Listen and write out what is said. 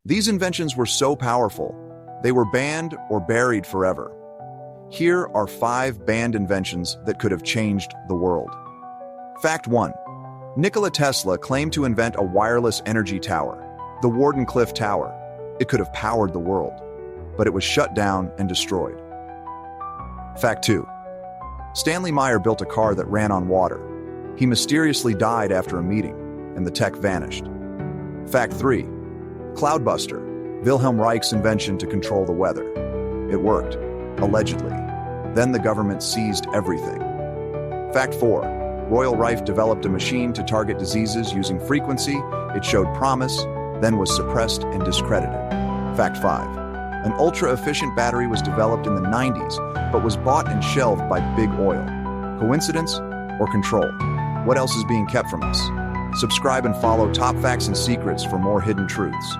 These inventions were so powerful, they were banned or buried forever. Here are 5 banned inventions that could have changed the world. Fact 1. Nikola Tesla claimed to invent a wireless energy tower, the Wardenclyffe Tower. It could have powered the world, but it was shut down and destroyed. Fact 2. Stanley Meyer built a car that ran on water. He mysteriously died after a meeting, and the tech vanished. Fact 3. Cloudbuster, Wilhelm Reich's invention to control the weather. It worked, allegedly. Then the government seized everything. Fact 4. Royal Rife developed a machine to target diseases using frequency. It showed promise, then was suppressed and discredited. Fact 5. An ultra-efficient battery was developed in the 90s, but was bought and shelved by Big Oil. Coincidence or control? What else is being kept from us? Subscribe and follow Top Facts and Secrets for more hidden truths.